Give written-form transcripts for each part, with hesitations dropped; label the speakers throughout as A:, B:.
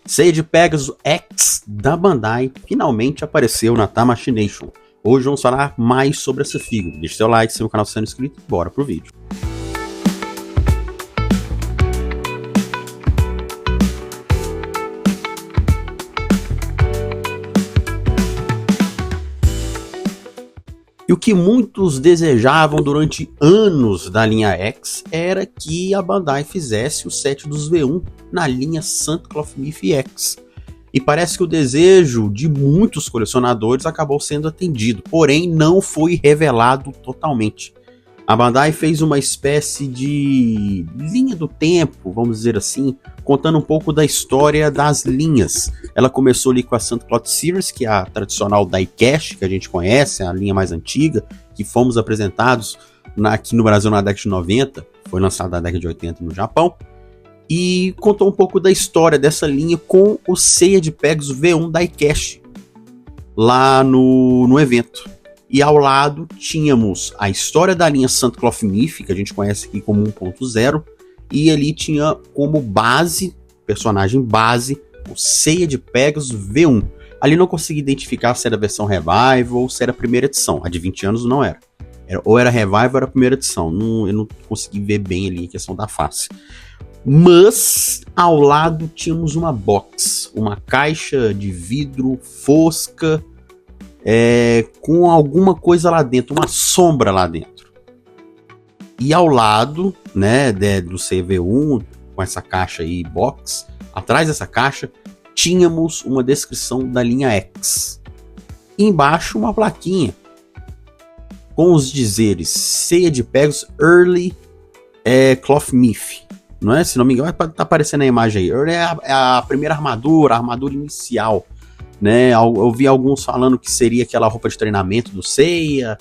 A: Seiya de Pegasus X da Bandai finalmente apareceu na Tamashii Nation. Hoje vamos falar mais sobre essa figura. Deixe seu like, se o canal sendo inscrito, bora pro vídeo. E o que muitos desejavam durante anos da linha X era que a Bandai fizesse o set dos V1 na linha Santa Cloth-Myth X. E parece que o desejo de muitos colecionadores acabou sendo atendido, porém não foi revelado totalmente. A Bandai fez uma espécie de linha do tempo, vamos dizer assim, contando um pouco da história das linhas. Ela começou ali com a Santa Cloth Series, que é a tradicional diecast que a gente conhece, a linha mais antiga, que fomos apresentados aqui no Brasil na década de 90, foi lançada na década de 80 no Japão, e contou um pouco da história dessa linha com o Seiya de Pegasus V1 diecast lá no evento. E ao lado tínhamos a história da linha Santa Cloth-Myth, que a gente conhece aqui como 1.0, e ali tinha como base, personagem base, o Seiya de Pegasus V1. Ali não consegui identificar se era a versão Revival ou se era a primeira edição. A de 20 anos não era. Ou era Revival ou era a primeira edição. Eu não consegui ver bem ali a questão da face. Mas ao lado tínhamos uma box, uma caixa de vidro fosca, com alguma coisa lá dentro, uma sombra lá dentro. E ao lado, né, do CV1, com essa caixa aí, box, atrás dessa caixa, tínhamos uma descrição da linha X. E embaixo uma plaquinha com os dizeres Seiya de Pegasus Early Cloth-Myth. Não é? Se não me engano, tá aparecendo a imagem aí. Early é a primeira armadura, a armadura inicial. Né, eu vi alguns falando que seria aquela roupa de treinamento do Seiya,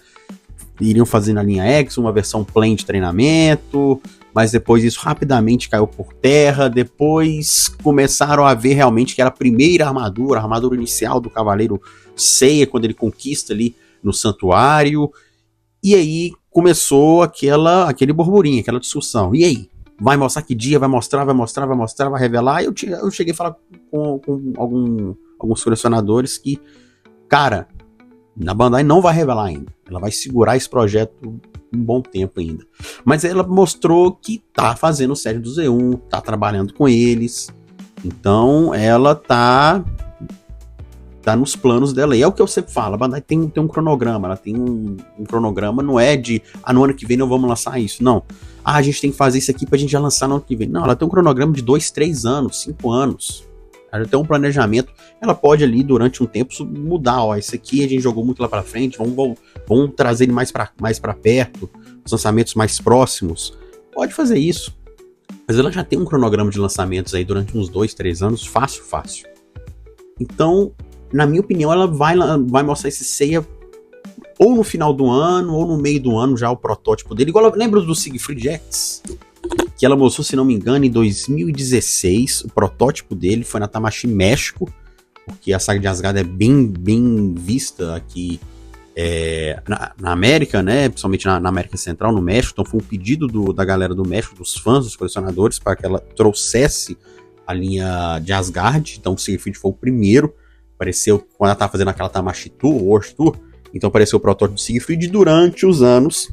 A: iriam fazer na linha X uma versão plain de treinamento, mas depois isso rapidamente caiu por terra. Depois começaram a ver realmente que era a primeira armadura, a armadura inicial do Cavaleiro Seiya, quando ele conquista ali no santuário. E aí começou aquele burburinho, aquela discussão. E aí? Vai mostrar que dia? Vai mostrar, vai revelar? Eu cheguei a falar com alguns colecionadores que, cara, a Bandai não vai revelar ainda. Ela vai segurar esse projeto um bom tempo ainda. Mas ela mostrou que tá fazendo o set do Z1, tá trabalhando com eles. Então ela tá nos planos dela. E é o que eu sempre falo, a Bandai tem um cronograma. Ela tem um cronograma, não é de, no ano que vem não vamos lançar isso. Não. A gente tem que fazer isso aqui pra gente já lançar no ano que vem. Não, ela tem um cronograma de 2, 3 anos, 5 anos. Ela tem um planejamento, ela pode ali durante um tempo mudar, esse aqui a gente jogou muito lá pra frente, vamos trazer ele mais pra perto, os lançamentos mais próximos, pode fazer isso, mas ela já tem um cronograma de lançamentos aí durante uns 2, 3 anos, fácil, então, na minha opinião, ela vai mostrar esse Seiya ou no final do ano, ou no meio do ano já o protótipo dele, igual lembra do Siegfried X? Que ela mostrou, se não me engano, em 2016, o protótipo dele foi na Tamashii México, porque a saga de Asgard é bem vista aqui na América, né, principalmente na América Central, no México. Então foi um pedido da galera do México, dos fãs, dos colecionadores, para que ela trouxesse a linha de Asgard. Então o Siegfried foi o primeiro, apareceu quando ela estava fazendo aquela Tamashii Tour, World Tour, então apareceu o protótipo do Siegfried. Durante os anos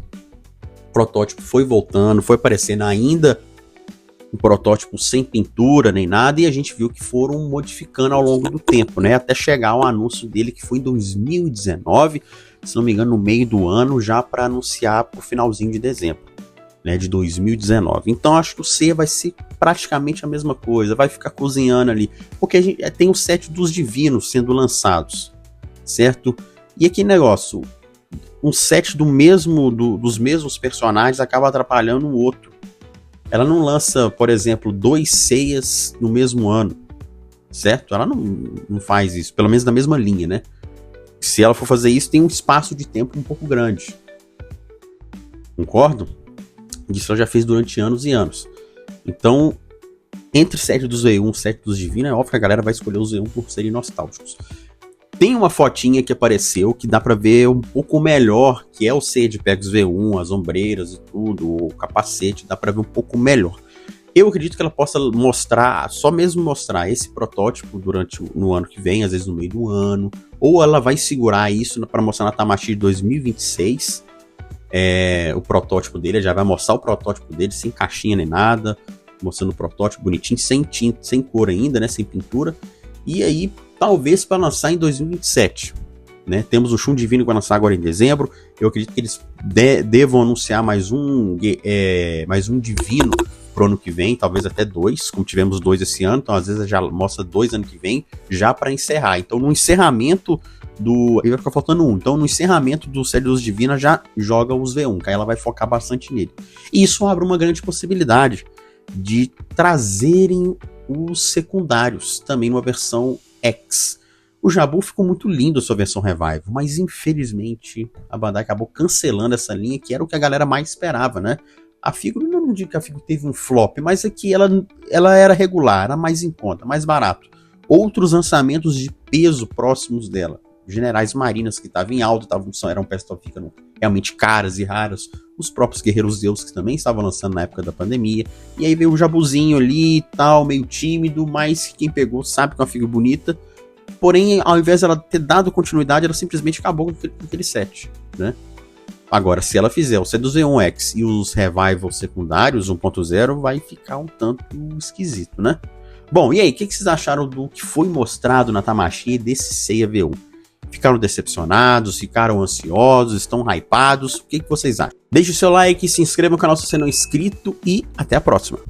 A: o protótipo foi voltando, foi aparecendo ainda um protótipo sem pintura nem nada, e a gente viu que foram modificando ao longo do tempo, né, até chegar ao anúncio dele que foi em 2019, se não me engano, no meio do ano, já para anunciar pro finalzinho de dezembro, né, de 2019. Então acho que o Seiya vai ser praticamente a mesma coisa, vai ficar cozinhando ali, porque a gente tem o set dos divinos sendo lançados, certo? E aquele negócio, um set dos mesmos personagens acaba atrapalhando o outro. Ela não lança, por exemplo, 2 Seias no mesmo ano, certo? Ela não faz isso, pelo menos na mesma linha, né? Se ela for fazer isso, tem um espaço de tempo um pouco grande. Concordo? Isso ela já fez durante anos e anos. Então, entre o set dos V1 e o set dos Divinos, é óbvio que a galera vai escolher os V1 por serem nostálgicos. Tem uma fotinha que apareceu que dá pra ver um pouco melhor, que é o Seiya de Pegasus V1, as ombreiras e tudo, o capacete, dá pra ver um pouco melhor. Eu acredito que ela possa mostrar, só mesmo mostrar esse protótipo no ano que vem, às vezes no meio do ano, ou ela vai segurar isso para mostrar na Tamashii de 2026, o protótipo dele, já vai mostrar o protótipo dele sem caixinha nem nada, mostrando o protótipo bonitinho, sem tinta, sem cor ainda, né, sem pintura, e aí talvez para lançar em 2027. Né? Temos o Shun Divino que vai lançar agora em dezembro. Eu acredito que eles devam anunciar mais um Divino pro ano que vem, talvez até 2, como tivemos 2 esse ano, então às vezes já mostra 2 ano que vem, já para encerrar. Então no encerramento aí vai ficar faltando um. Então no encerramento do Série dos Divina já joga os V1, que aí ela vai focar bastante nele. E isso abre uma grande possibilidade de trazerem os secundários também numa versão X. O Jabu ficou muito lindo a sua versão Revival, mas infelizmente a Bandai acabou cancelando essa linha, que era o que a galera mais esperava, né? A figura, eu não digo que a figura teve um flop, mas é que ela era regular, era mais em conta, mais barato. Outros lançamentos de peso próximos dela, Generais Marinas que estavam em alta, eram peças que ficando realmente caras e raras, os próprios Guerreiros Deus que também estavam lançando na época da pandemia, e aí veio o Jabuzinho ali e tal, meio tímido, mas quem pegou sabe que é uma figura bonita. Porém, ao invés dela ter dado continuidade, ela simplesmente acabou com aquele set, né? Agora, se ela fizer o set dos V1X e os Revival secundários 1.0, vai ficar um tanto esquisito, né? Bom, e aí, o que vocês acharam do que foi mostrado na Tamashii desse Seiya V1? Ficaram decepcionados? Ficaram ansiosos? Estão hypados? O que vocês acham? Deixe o seu like, se inscreva no canal se você não é inscrito e até a próxima!